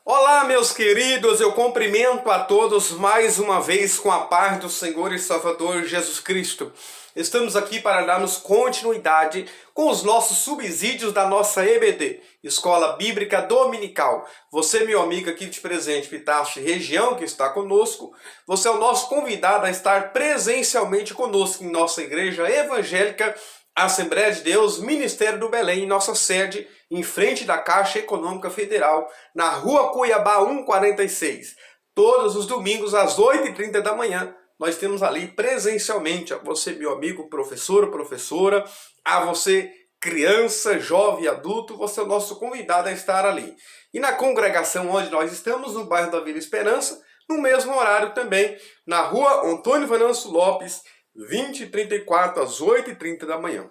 Olá, meus queridos, eu cumprimento a todos mais uma vez com a paz do Senhor e Salvador Jesus Cristo. Estamos aqui para darmos continuidade com os nossos subsídios da nossa EBD, Escola Bíblica Dominical. Você, meu amigo aqui de Presidente Pitácio região que está conosco, você é o nosso convidado a estar presencialmente conosco em nossa igreja evangélica Assembleia de Deus, Ministério do Belém, nossa sede, em frente da Caixa Econômica Federal, na Rua Cuiabá 146. Todos os domingos, às 8h30 da manhã, nós temos ali presencialmente a você, meu amigo, professor ou professora, a você, criança, jovem, adulto, você é o nosso convidado a estar ali. E na congregação onde nós estamos, no bairro da Vila Esperança, no mesmo horário também, na Rua Antônio Venâncio Lopes, 20h34 às 8h30 da manhã.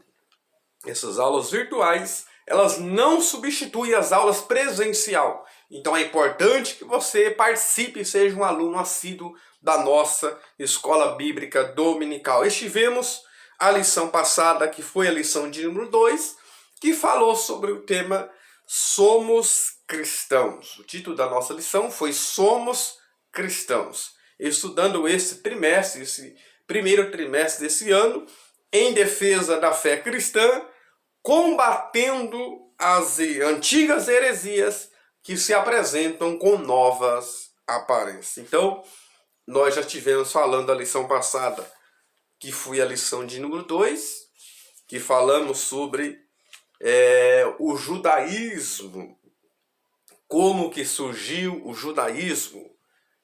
Essas aulas virtuais, elas não substituem as aulas presencial. Então é importante que você participe e seja um aluno assíduo da nossa Escola Bíblica Dominical. Estivemos a lição passada, que foi a lição de número 2, que falou sobre o tema Somos Cristãos. O título da nossa lição foi Somos Cristãos. Estudando esse trimestre, esse primeiro trimestre desse ano, em defesa da fé cristã, combatendo as antigas heresias que se apresentam com novas aparências. Então, nós já tivemos falando a lição passada, que foi a lição de número 2, que falamos sobre o judaísmo, como que surgiu o judaísmo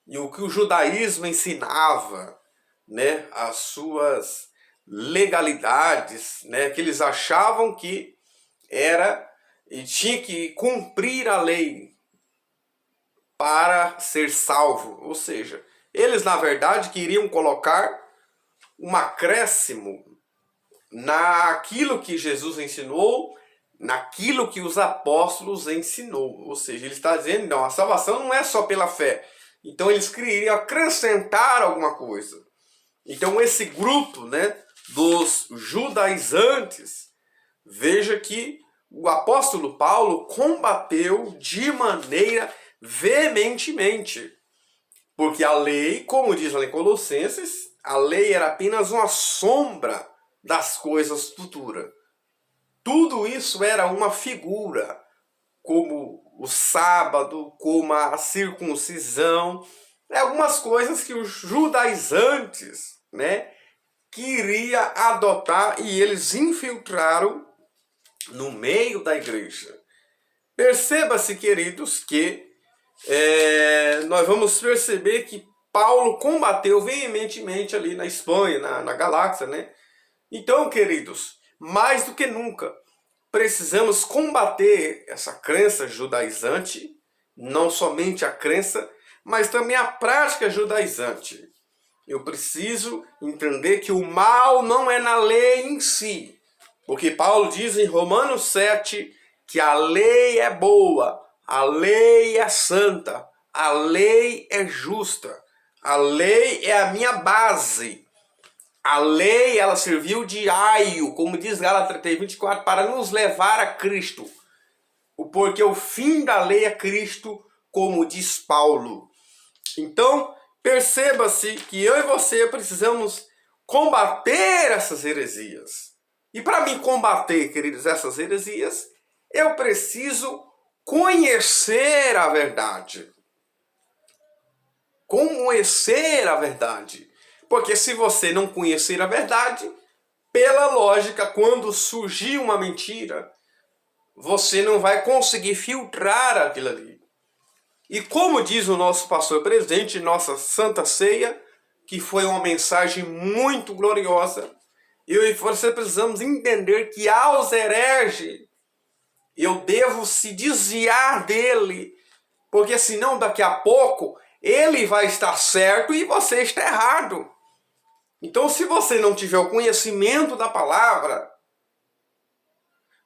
e o que o judaísmo ensinava, né, as suas legalidades, né, que eles achavam que era e tinha que cumprir a lei para ser salvo. Ou seja, eles na verdade queriam colocar um acréscimo naquilo que Jesus ensinou, naquilo que os apóstolos ensinou. Ou seja, ele está dizendo, não, a salvação não é só pela fé. Então eles queriam acrescentar alguma coisa. Então esse grupo, né, dos judaizantes, veja que o apóstolo Paulo combateu de maneira veementemente. Porque a lei, como diz lá em Colossenses, a lei era apenas uma sombra das coisas futuras. Tudo isso era uma figura, como o sábado, como a circuncisão, algumas coisas que os judaizantes, né, queria adotar e eles infiltraram no meio da igreja. Perceba-se, queridos, que nós vamos perceber que Paulo combateu veementemente ali na Espanha, na Galáxia, né? Então, queridos, mais do que nunca, precisamos combater essa crença judaizante, não somente a crença, mas também a prática judaizante. Eu preciso entender que o mal não é na lei em si. Porque Paulo diz em Romanos 7 que a lei é boa, a lei é santa, a lei é justa, a lei é a minha base. A lei, ela serviu de aio, como diz Gálatas 3:24, para nos levar a Cristo. Porque o fim da lei é Cristo, como diz Paulo. Então, perceba-se que eu e você precisamos combater essas heresias. E para mim combater, queridos, essas heresias, eu preciso conhecer a verdade. Conhecer a verdade. Porque se você não conhecer a verdade, pela lógica, quando surgir uma mentira, você não vai conseguir filtrar aquilo ali. E como diz o nosso pastor presidente, nossa Santa Ceia, que foi uma mensagem muito gloriosa, eu e você precisamos entender que aos hereges, eu devo se desviar dele, porque senão daqui a pouco ele vai estar certo e você está errado. Então, se você não tiver o conhecimento da palavra,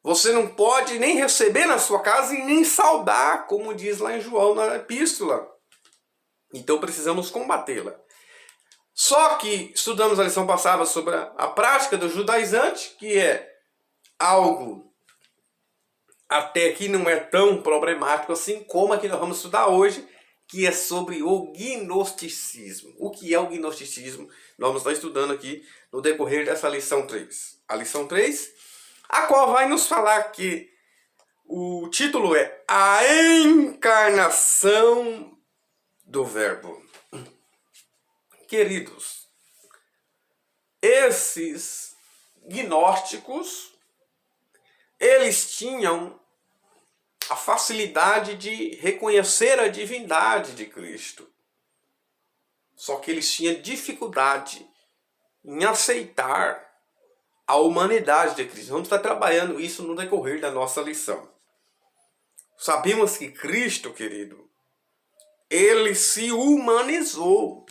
você não pode nem receber na sua casa e nem saudar, como diz lá em João na epístola. Então precisamos combatê-la. Só que estudamos a lição passada sobre a prática do judaizante, que é algo até aqui não é tão problemático assim como a que nós vamos estudar hoje, que é sobre o gnosticismo. O que é o gnosticismo? Nós vamos estar estudando aqui no decorrer dessa lição 3. A lição 3, a qual vai nos falar que o título é A Encarnação do Verbo. Queridos, esses gnósticos, eles tinham a facilidade de reconhecer a divindade de Cristo. Só que eles tinham dificuldade em aceitar a humanidade de Cristo. Vamos estar trabalhando isso no decorrer da nossa lição. Sabemos que Cristo, querido, ele se humanizou.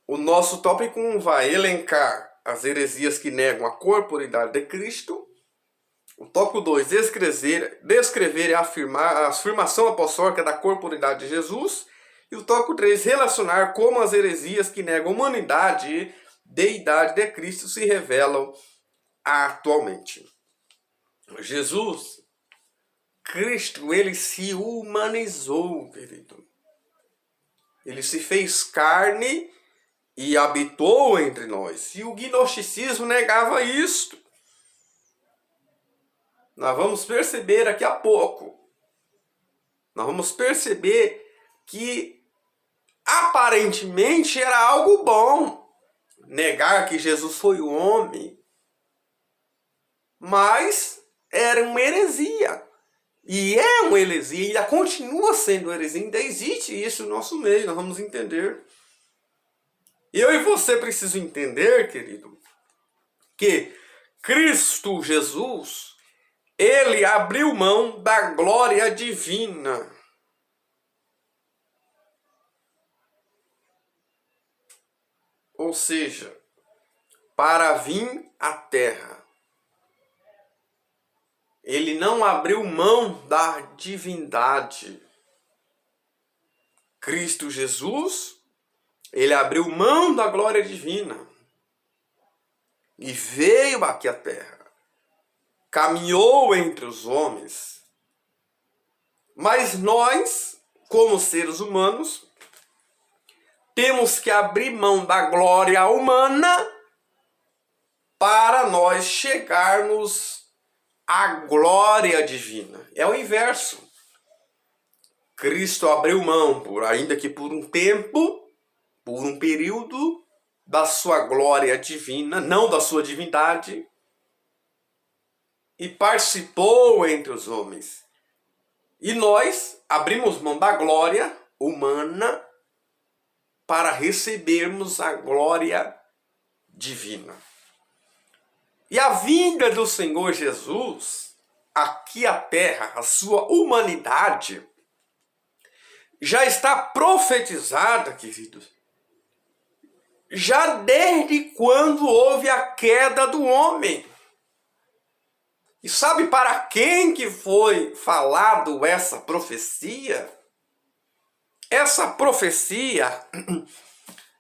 O nosso tópico 1 vai elencar as heresias que negam a corporeidade de Cristo. O tópico 2, descrever e afirmar a afirmação apostólica da corporeidade de Jesus. E o tópico 3, relacionar como as heresias que negam a humanidade e deidade de Cristo se revelam atualmente. Jesus, Cristo, ele se humanizou, querido. Ele se fez carne e habitou entre nós. E o gnosticismo negava isto. Nós vamos perceber daqui a pouco. Nós vamos perceber que aparentemente era algo bom negar que Jesus foi o homem. Mas era uma heresia. E é uma heresia, e ainda continua sendo heresia, ainda existe isso no nosso meio, nós vamos entender. Eu e você precisam entender, querido, que Cristo Jesus, ele abriu mão da glória divina. Ou seja, para vir à terra. Ele não abriu mão da divindade. Cristo Jesus, ele abriu mão da glória divina e veio aqui à terra. Caminhou entre os homens. Mas nós, como seres humanos, temos que abrir mão da glória humana para nós chegarmos à glória divina. É o inverso. Cristo abriu mão, ainda que por um tempo, por um período, da sua glória divina, não da sua divindade, e participou entre os homens. E nós abrimos mão da glória humana para recebermos a glória divina. E a vinda do Senhor Jesus aqui à terra, a sua humanidade, já está profetizada, queridos, já desde quando houve a queda do homem. E sabe para quem que foi falado essa profecia? Essa profecia,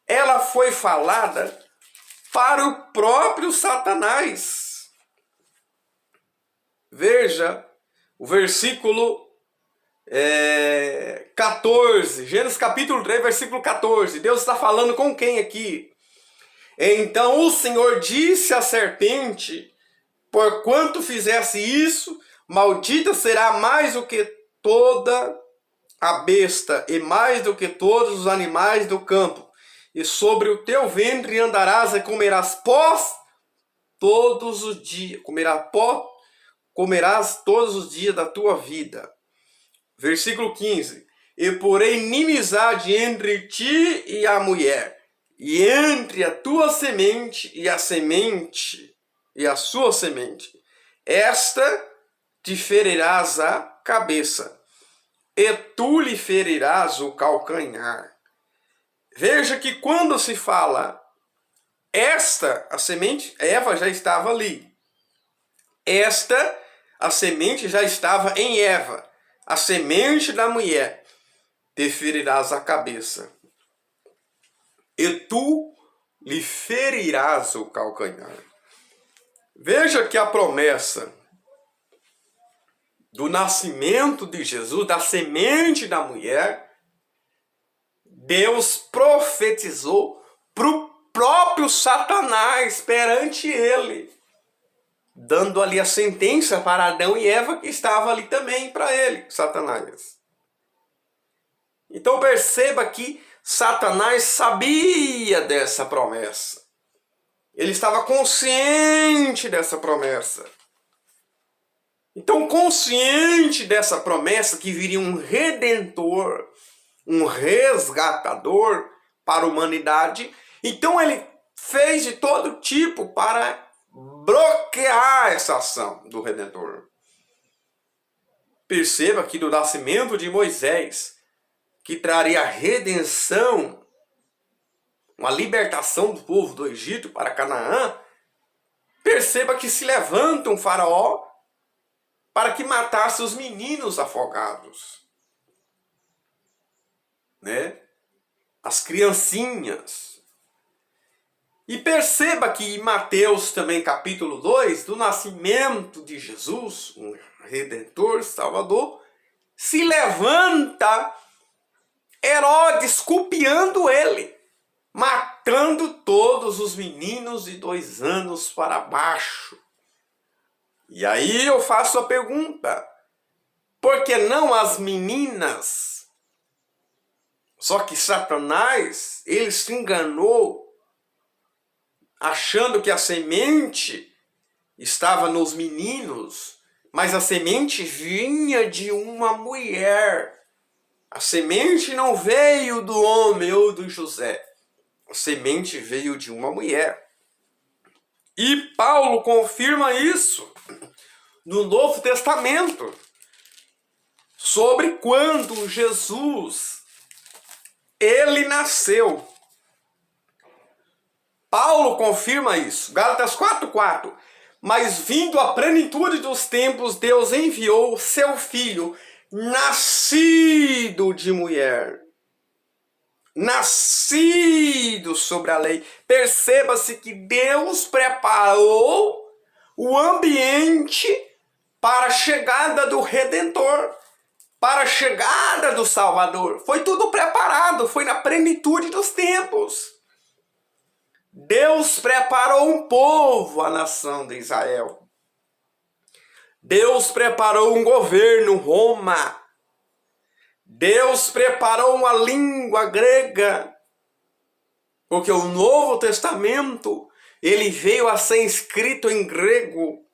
ela foi falada para o próprio Satanás. Veja o versículo 14, Gênesis capítulo 3, versículo 14. Deus está falando com quem aqui? Então o Senhor disse à serpente: porquanto fizesse isso, maldita será mais do que toda a besta e mais do que todos os animais do campo. E sobre o teu ventre andarás e comerás pó todos os dias. Comerás todos os dias da tua vida. Versículo 15. E porém inimizade entre ti e a mulher, e entre a tua semente e a semente e a sua semente. Esta te ferirás a cabeça, e tu lhe ferirás o calcanhar. Veja que quando se fala esta, a semente, Eva já estava ali. Esta, a semente já estava em Eva. A semente da mulher, te ferirás a cabeça, e tu lhe ferirás o calcanhar. Veja que a promessa do nascimento de Jesus, da semente da mulher, Deus profetizou para o próprio Satanás perante ele, dando ali a sentença para Adão e Eva, que estava ali também para ele, Satanás. Então perceba que Satanás sabia dessa promessa. Ele estava consciente dessa promessa. Então, consciente dessa promessa que viria um redentor, um resgatador para a humanidade, então ele fez de todo tipo para bloquear essa ação do redentor. Perceba que do nascimento de Moisés, que traria a redenção, uma libertação do povo do Egito para Canaã, perceba que se levanta um faraó para que matasse os meninos afogados, né? As criancinhas. E perceba que em Mateus também capítulo 2, do nascimento de Jesus, um Redentor, Salvador, se levanta Herodes copiando ele, matando todos os meninos de 2 anos para baixo. E aí eu faço a pergunta, por que não as meninas? Só que Satanás, ele se enganou, achando que a semente estava nos meninos, mas a semente vinha de uma mulher. A semente não veio do homem ou do José. A semente veio de uma mulher. E Paulo confirma isso no Novo Testamento, sobre quando Jesus, ele nasceu. Paulo confirma isso, Gálatas 4:4. Mas vindo a plenitude dos tempos, Deus enviou seu Filho, nascido de mulher, nascido sobre a lei. Perceba-se que Deus preparou o ambiente para a chegada do Redentor, para a chegada do Salvador. Foi tudo preparado, foi na plenitude dos tempos. Deus preparou um povo, a nação de Israel. Deus preparou um governo, Roma. Deus preparou uma língua grega, porque o Novo Testamento, ele veio a ser escrito em grego.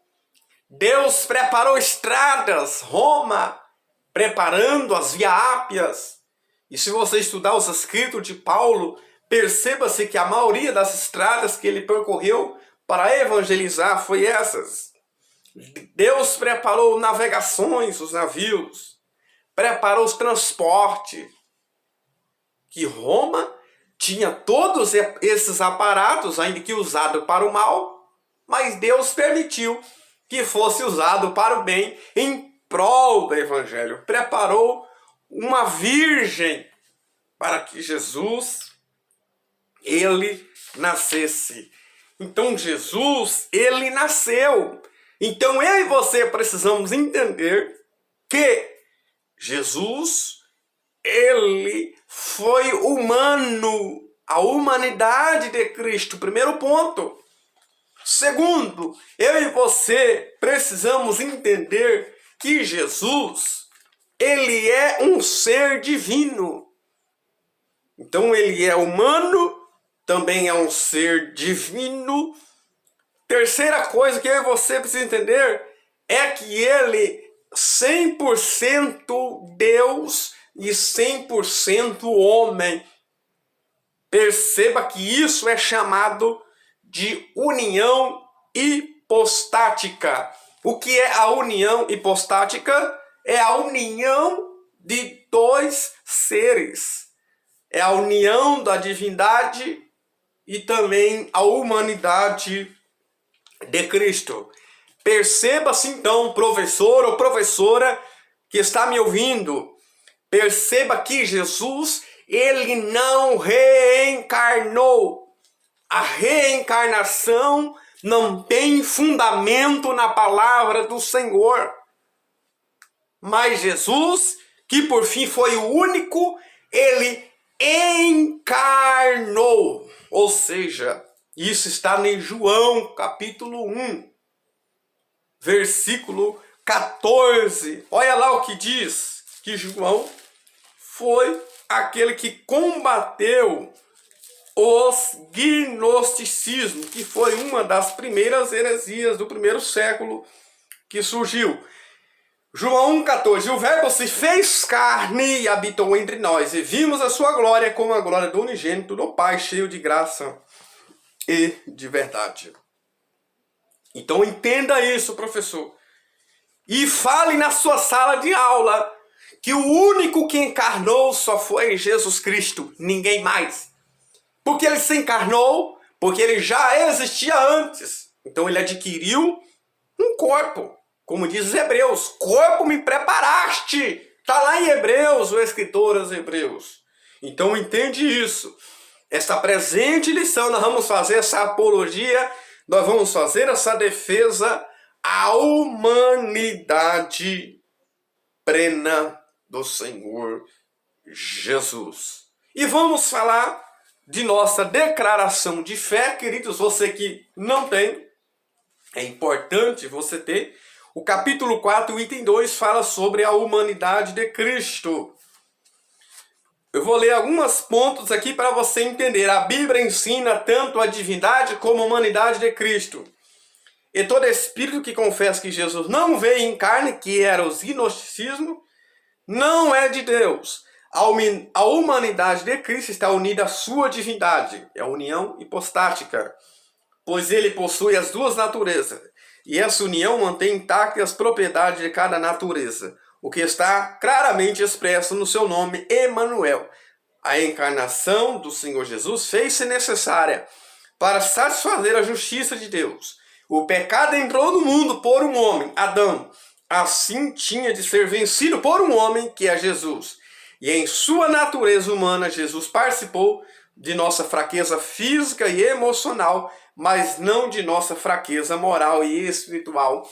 Deus preparou estradas, Roma, preparando as Via Ápias. E se você estudar os escritos de Paulo, perceba-se que a maioria das estradas que ele percorreu para evangelizar foi essas. Deus preparou navegações, os navios, preparou os transportes, que Roma tinha todos esses aparatos, ainda que usado para o mal, mas Deus permitiu que fosse usado para o bem, em prol do Evangelho. Preparou uma virgem para que Jesus, ele nascesse. Então Jesus, ele nasceu. Então eu e você precisamos entender que Jesus, ele foi humano, a humanidade de Cristo, primeiro ponto. Segundo, eu e você precisamos entender que Jesus, ele é um ser divino. Então ele é humano, também é um ser divino. Terceira coisa que eu e você precisamos entender é que ele 100% Deus e 100% homem. Perceba que isso é chamado de união hipostática. O que é a união hipostática? É a união de 2 seres. É a união da divindade e também a humanidade de Cristo. Perceba-se então, professor ou professora que está me ouvindo, perceba que Jesus, ele não reencarnou. A reencarnação não tem fundamento na palavra do Senhor. Mas Jesus, que por fim foi o único, ele encarnou. Ou seja, isso está em João, capítulo 1, versículo 14. Olha lá o que diz, que João foi aquele que combateu os gnosticismos, que foi uma das primeiras heresias do primeiro século que surgiu. João 1,14. O Verbo se fez carne e habitou entre nós, e vimos a sua glória como a glória do unigênito do Pai, cheio de graça e de verdade. Então entenda isso, professor. E fale na sua sala de aula que o único que encarnou só foi Jesus Cristo, ninguém mais. Porque ele se encarnou, porque ele já existia antes. Então ele adquiriu um corpo. Como diz os Hebreus, corpo me preparaste. Está lá em Hebreus, o escritor aos Hebreus. Então entende isso. Esta presente lição, nós vamos fazer essa apologia, nós vamos fazer essa defesa à humanidade plena do Senhor Jesus. E vamos falar de nossa declaração de fé, queridos. Você que não tem, é importante você ter. O capítulo 4, o item 2, fala sobre a humanidade de Cristo. Eu vou ler alguns pontos aqui para você entender. A Bíblia ensina tanto a divindade como a humanidade de Cristo. E todo espírito que confessa que Jesus não veio em carne, que era o gnosticismo, não é de Deus. A humanidade de Cristo está unida à sua divindade. É a união hipostática, pois ele possui as duas naturezas. E essa união mantém intactas as propriedades de cada natureza, o que está claramente expresso no seu nome, Emanuel. A encarnação do Senhor Jesus fez-se necessária para satisfazer a justiça de Deus. O pecado entrou no mundo por um homem, Adão. Assim tinha de ser vencido por um homem, que é Jesus. E em sua natureza humana, Jesus participou de nossa fraqueza física e emocional, mas não de nossa fraqueza moral e espiritual.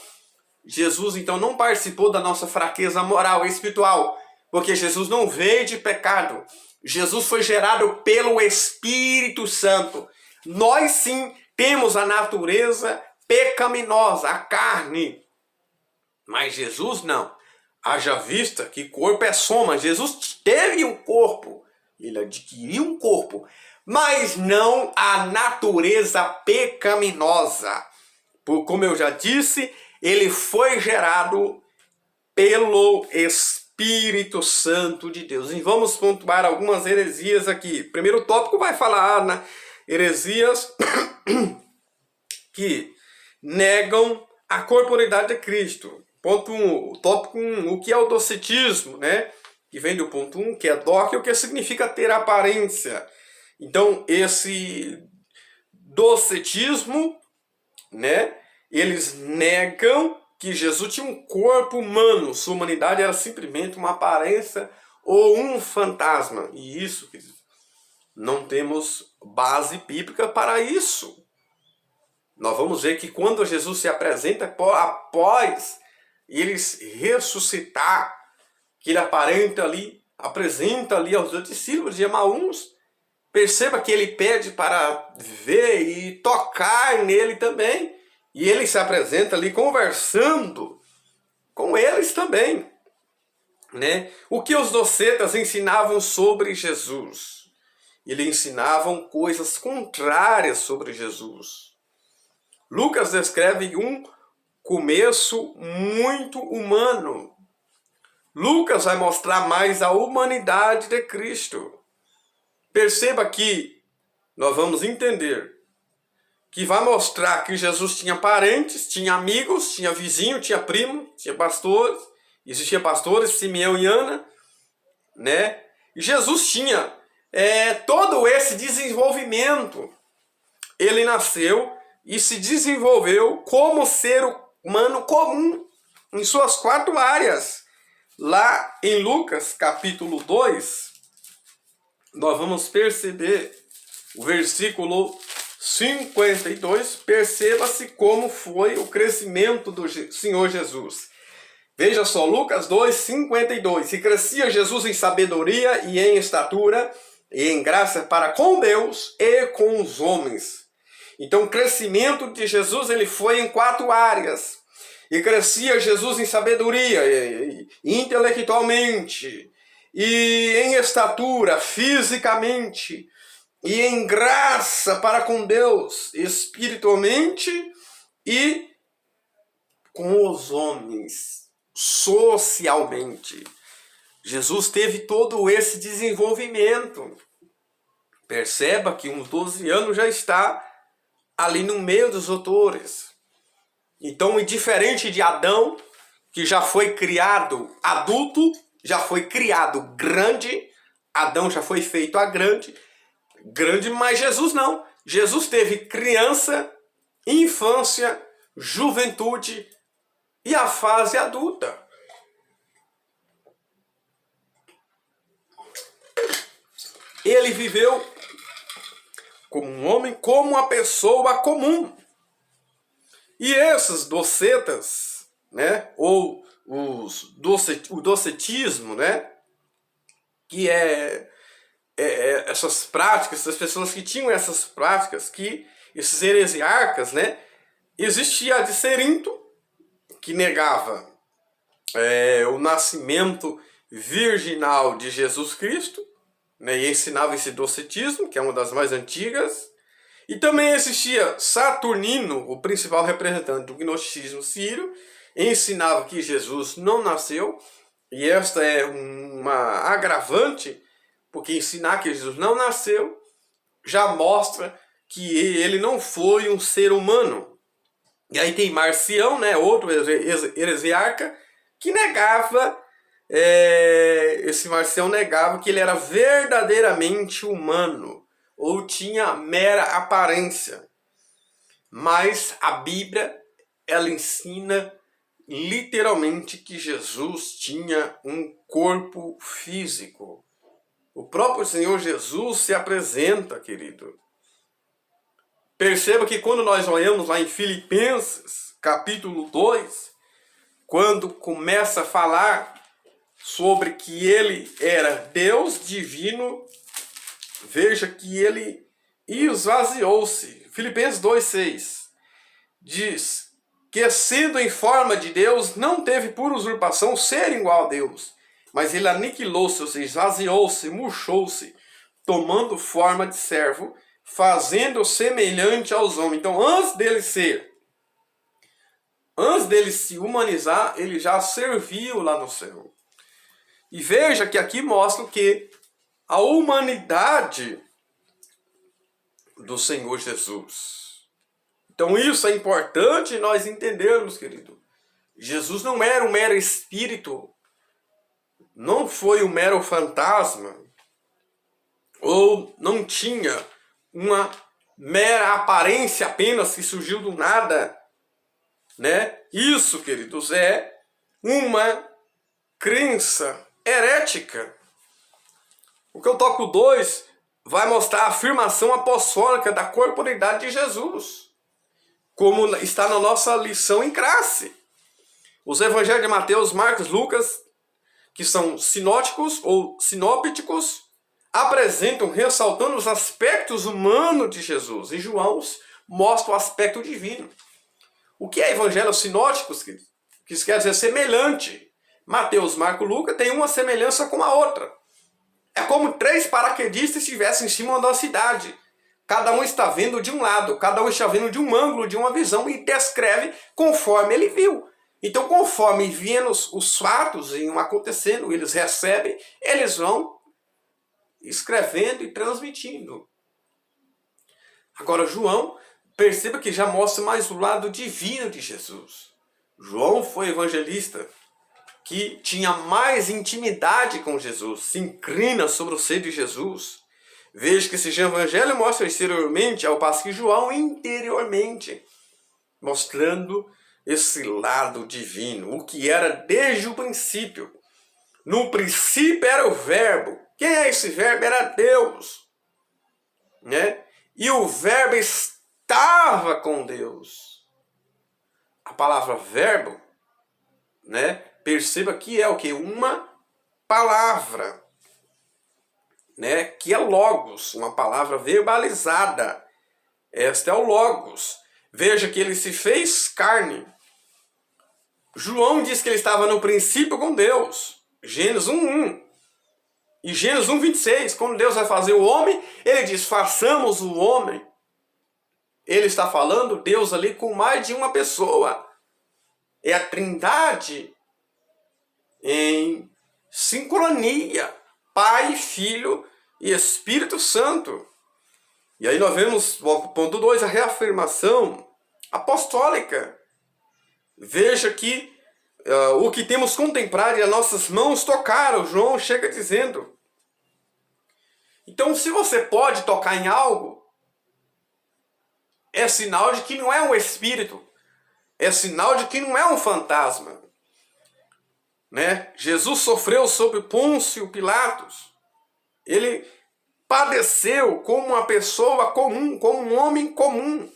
Jesus, então, não participou da nossa fraqueza moral e espiritual, porque Jesus não veio de pecado. Jesus foi gerado pelo Espírito Santo. Nós, sim, temos a natureza pecaminosa, a carne. Mas Jesus não. Haja vista que corpo é soma. Jesus teve um corpo. Ele adquiriu um corpo. Mas não a natureza pecaminosa. Como eu já disse, ele foi gerado pelo Espírito Santo de Deus. E vamos pontuar algumas heresias aqui. Primeiro tópico vai falar na heresias que negam a corporeidade de Cristo. Ponto 1, tópico 1, o que é o docetismo, né? Que vem do ponto 1, que é doque, o que significa ter aparência. Então, esse docetismo, né? Eles negam que Jesus tinha um corpo humano, sua humanidade era simplesmente uma aparência ou um fantasma. E isso, não temos base bíblica para isso. Nós vamos ver que quando Jesus se apresenta após eles ressuscitar, que ele apresenta ali aos discípulos de Emaús, perceba que ele pede para ver e tocar nele também. E ele se apresenta ali conversando com eles também, né? O que os docetas ensinavam sobre Jesus? Eles ensinavam coisas contrárias sobre Jesus. Lucas descreve um começo muito humano. Lucas vai mostrar mais a humanidade de Cristo. Perceba que nós vamos entender que vai mostrar que Jesus tinha parentes, tinha amigos, tinha vizinho, tinha primo, tinha pastores, existia pastores, Simeão e Ana, né? E Jesus tinha todo esse desenvolvimento. Ele nasceu e se desenvolveu como ser humano comum em suas 4 áreas. Lá em Lucas, capítulo 2, nós vamos perceber o versículo 52, perceba-se como foi o crescimento do Senhor Jesus. Veja só, Lucas 2:52. E crescia Jesus em sabedoria e em estatura e em graça para com Deus e com os homens. Então o crescimento de Jesus ele foi em 4 áreas. E crescia Jesus em sabedoria, intelectualmente, e em estatura, fisicamente, e em graça para com Deus, espiritualmente e com os homens, socialmente. Jesus teve todo esse desenvolvimento. Perceba que uns 12 anos já está ali no meio dos doutores. Então, diferente de Adão, que já foi criado adulto, já foi criado grande, Adão já foi feito a grande, mas Jesus não. Jesus teve criança, infância, juventude e a fase adulta. Ele viveu como um homem, como uma pessoa comum. E esses docetas, né, ou o docetismo, né, que essas práticas, as pessoas que tinham essas práticas, que esses heresiarcas, né, existia a de Cerinto, que negava o nascimento virginal de Jesus Cristo, né, e ensinava esse docetismo, que é uma das mais antigas. E também existia Saturnino, o principal representante do gnosticismo sírio, ensinava que Jesus não nasceu, e esta é uma agravante, porque ensinar que Jesus não nasceu já mostra que ele não foi um ser humano. E aí tem Marcião, né, outro heresiarca, que negava, esse Marcião negava que ele era verdadeiramente humano, ou tinha mera aparência. Mas a Bíblia, ela ensina literalmente que Jesus tinha um corpo físico. O próprio Senhor Jesus se apresenta, querido. Perceba que quando nós olhamos lá em Filipenses, capítulo 2, quando começa a falar sobre que ele era Deus divino, veja que ele esvaziou-se. Filipenses 2,6 diz que, sendo em forma de Deus, não teve por usurpação ser igual a Deus, mas ele aniquilou-se, ou seja, esvaziou-se, murchou-se, tomando forma de servo, fazendo semelhante aos homens. Então, antes dele se humanizar, ele já serviu lá no céu. E veja que aqui mostra que a humanidade do Senhor Jesus. Então isso é importante nós entendermos, querido. Jesus não era um mero espírito, não foi um mero fantasma, ou não tinha uma mera aparência apenas que surgiu do nada, né? Isso, queridos, é uma crença herética. O que eu toco 2 vai mostrar a afirmação apostólica da corporeidade de Jesus, como está na nossa lição em classe. Os evangelhos de Mateus, Marcos, Lucas, que são sinóticos ou sinópticos, apresentam, ressaltando os aspectos humanos de Jesus. E João mostra o aspecto divino. O que é evangelho sinóticos? Que isso quer dizer semelhante. Mateus, Marcos, Lucas tem uma semelhança com a outra. É como 3 paraquedistas estivessem em cima da cidade. Cada um está vendo de um lado, cada um está vendo de um ângulo, de uma visão, e descreve conforme ele viu. Então, conforme vendo os fatos iam acontecendo, eles recebem, eles vão escrevendo e transmitindo. Agora, João, perceba que já mostra mais o lado divino de Jesus. João foi evangelista que tinha mais intimidade com Jesus, se inclina sobre o ser de Jesus. Veja que esse evangelho mostra exteriormente, ao passo que João interiormente, mostrando esse lado divino, o que era desde o princípio. No princípio era o verbo. Quem é esse verbo? Era Deus, né? E o verbo estava com Deus. A palavra verbo, né, perceba que é o que? Uma palavra, né? Que é logos, uma palavra verbalizada. Esta é o logos. Veja que ele se fez carne. João diz que ele estava no princípio com Deus. Gênesis 1:1. E Gênesis 1:26, quando Deus vai fazer o homem, ele diz, façamos o homem. Ele está falando, Deus ali, com mais de uma pessoa. É a Trindade em sincronia. Pai, Filho e Espírito Santo. E aí nós vemos, ponto 2, a reafirmação apostólica. Veja que o que temos contemplado e as nossas mãos tocaram. João chega dizendo. Então, se você pode tocar em algo, é sinal de que não é um espírito. É sinal de que não é um fantasma. Né? Jesus sofreu sob Pôncio Pilatos. Ele padeceu como uma pessoa comum, como um homem comum.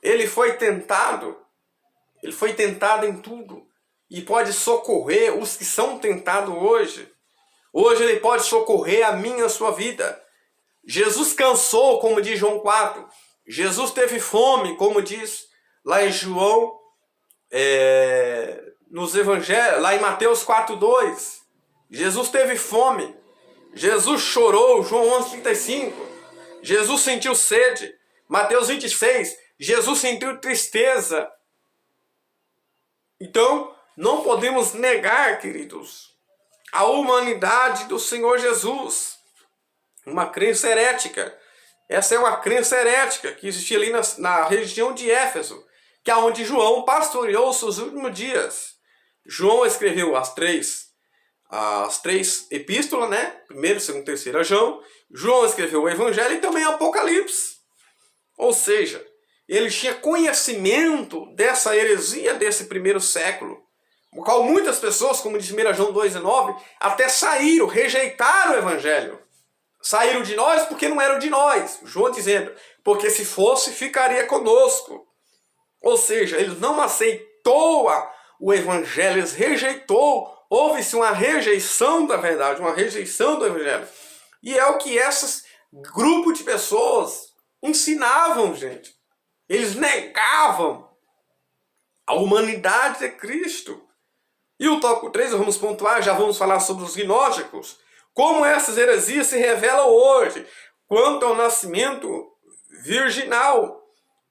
Ele foi tentado em tudo. E pode socorrer os que são tentados hoje. Hoje ele pode socorrer a minha e a sua vida. Jesus cansou, como diz João 4. Jesus teve fome, como diz lá em João, nos evangelhos, lá em Mateus 4:2. Jesus teve fome. Jesus chorou, João 11:35. Jesus sentiu sede. Mateus 26. Jesus sentiu tristeza. Então, não podemos negar, queridos, a humanidade do Senhor Jesus. Uma crença herética. Essa é uma crença herética que existia ali na região de Éfeso, que é onde João pastoreou os seus últimos dias. João escreveu as três epístolas, né? Primeiro, segundo, terceiro João. João escreveu o Evangelho e também Apocalipse. Ou seja, ele tinha conhecimento dessa heresia desse primeiro século, o qual muitas pessoas, como diz 1 João 2:9, até saíram, rejeitaram o Evangelho. Saíram de nós porque não eram de nós. João dizendo, porque se fosse, ficaria conosco. Ou seja, ele não aceitou o Evangelho, ele rejeitou. Houve-se uma rejeição da verdade, uma rejeição do Evangelho. E é o que esses grupos de pessoas ensinavam, gente. Eles negavam a humanidade de Cristo. E o tópico 3, vamos pontuar, já vamos falar sobre os gnósticos. Como essas heresias se revelam hoje quanto ao nascimento virginal.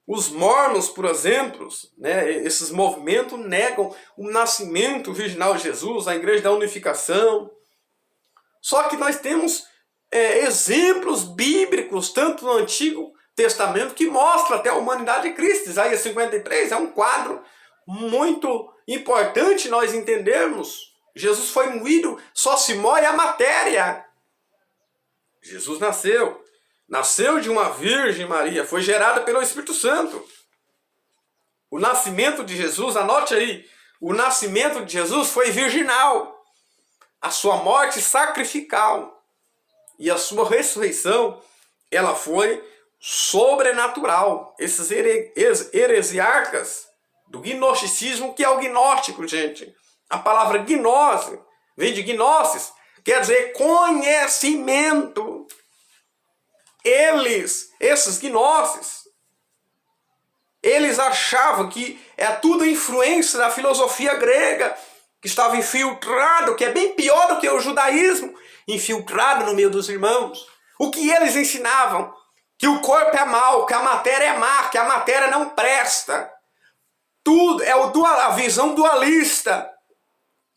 Os mormons, por exemplo, né, esses movimentos negam o nascimento virginal de Jesus, a Igreja da Unificação. Só que nós temos exemplos bíblicos, tanto no Antigo Testamento, que mostra até a humanidade de Cristo. Isaías 53 é um quadro muito importante nós entendermos. Jesus foi moído, só se moe a matéria. Jesus nasceu de uma Virgem Maria, foi gerada pelo Espírito Santo. O nascimento de Jesus, anote aí, o nascimento de Jesus foi virginal. A sua morte sacrificial e a sua ressurreição, ela foi sobrenatural. Esses heresiarcas do gnosticismo, que é o gnóstico, gente. A palavra gnose vem de gnosis, quer dizer conhecimento. Esses gnoses, eles achavam que é tudo influência da filosofia grega, que estava infiltrado, que é bem pior do que o judaísmo, infiltrado no meio dos irmãos. O que eles ensinavam? Que o corpo é mau, que a matéria é má, que a matéria não presta. Tudo é a visão dualista.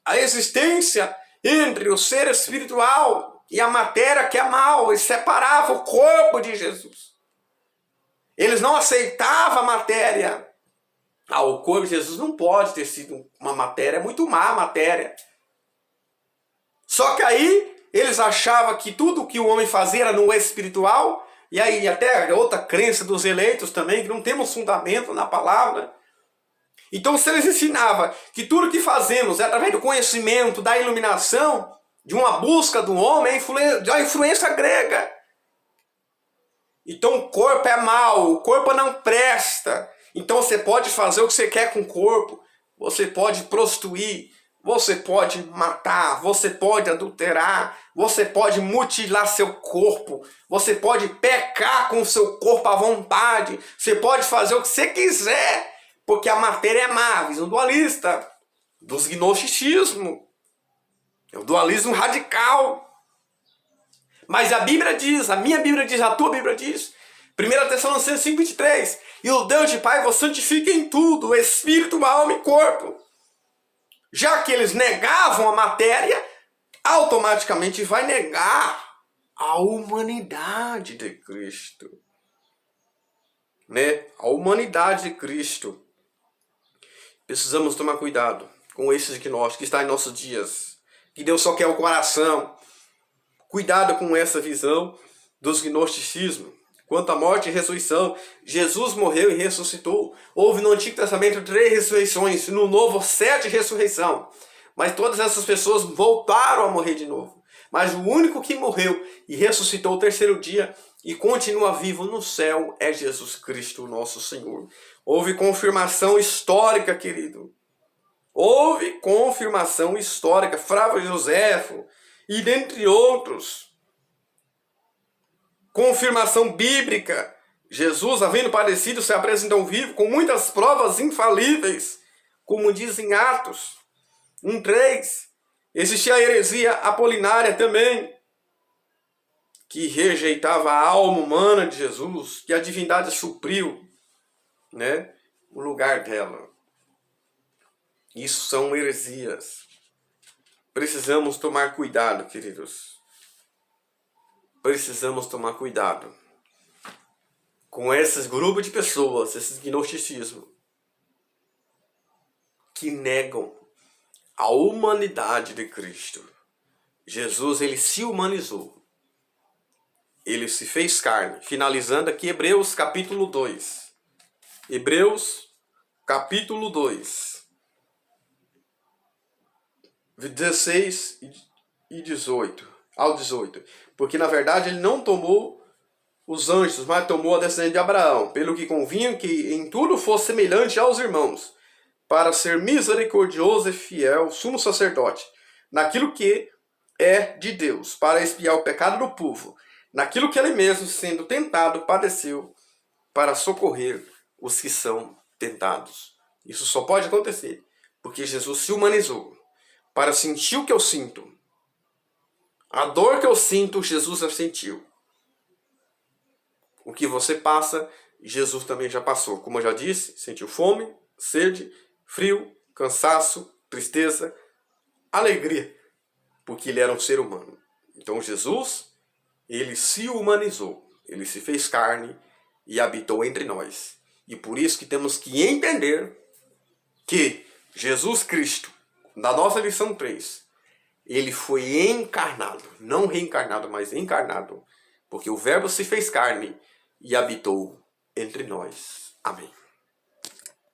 A existência entre o ser espiritual e a matéria que é mal. Eles separavam o corpo de Jesus. Eles não aceitavam a matéria. O corpo de Jesus não pode ter sido uma matéria, é muito má a matéria. Só que aí eles achavam que tudo que o homem fazia era no espiritual. E aí até outra crença dos eleitos também, que não temos fundamento na palavra. Então, se eles ensinavam que tudo que fazemos é através do conhecimento, da iluminação, de uma busca do homem, é a influência grega. Então, o corpo é mau, o corpo não presta. Então, você pode fazer o que você quer com o corpo. você pode prostituir, você pode matar, você pode adulterar, você pode mutilar seu corpo, você pode pecar com o seu corpo à vontade, você pode fazer o que você quiser, porque a matéria é má, visão dualista, dos gnosticismo, é o dualismo radical. Mas a Bíblia diz, a minha Bíblia diz, a tua Bíblia diz, 1 Tessalonicenses 5:23, e o Deus de Pai vos santifica em tudo, espírito, alma e corpo. Já que eles negavam a matéria, automaticamente vai negar a humanidade de Cristo. Né? A humanidade de Cristo. Precisamos tomar cuidado com esses gnósticos que estão em nossos dias. Que Deus só quer o coração. Cuidado com essa visão dos gnosticismos. Quanto à morte e ressurreição, Jesus morreu e ressuscitou. Houve no Antigo Testamento 3 ressurreições, no Novo 7 ressurreição. Mas todas essas pessoas voltaram a morrer de novo. Mas o único que morreu e ressuscitou o terceiro dia e continua vivo no céu é Jesus Cristo, nosso Senhor. Houve confirmação histórica, querido. Houve confirmação histórica. Flávio Joséfo e dentre outros. Confirmação bíblica. Jesus, havendo padecido, se apresentou vivo com muitas provas infalíveis, como dizem Atos 1:3. Existia a heresia apolinária também, que rejeitava a alma humana de Jesus, que a divindade supriu, né, o lugar dela. Isso são heresias. Precisamos tomar cuidado, queridos. Precisamos tomar cuidado com esses grupos de pessoas, esses gnosticismos, que negam a humanidade de Cristo. Jesus, ele se humanizou. Ele se fez carne. Finalizando aqui Hebreus capítulo 2. Hebreus capítulo 2. 16 e 18. Ao 18. Porque na verdade ele não tomou os anjos, mas tomou a descendência de Abraão, pelo que convinha que em tudo fosse semelhante aos irmãos, para ser misericordioso e fiel sumo sacerdote, naquilo que é de Deus, para expiar o pecado do povo, naquilo que ele mesmo, sendo tentado, padeceu, para socorrer os que são tentados. Isso só pode acontecer porque Jesus se humanizou, para sentir o que eu sinto. A dor que eu sinto, Jesus já sentiu. O que você passa, Jesus também já passou. Como eu já disse, sentiu fome, sede, frio, cansaço, tristeza, alegria, porque ele era um ser humano. Então Jesus, ele se humanizou, ele se fez carne e habitou entre nós. E por isso que temos que entender que Jesus Cristo, na nossa lição 3, ele foi encarnado, não reencarnado, mas encarnado, porque o Verbo se fez carne e habitou entre nós. Amém.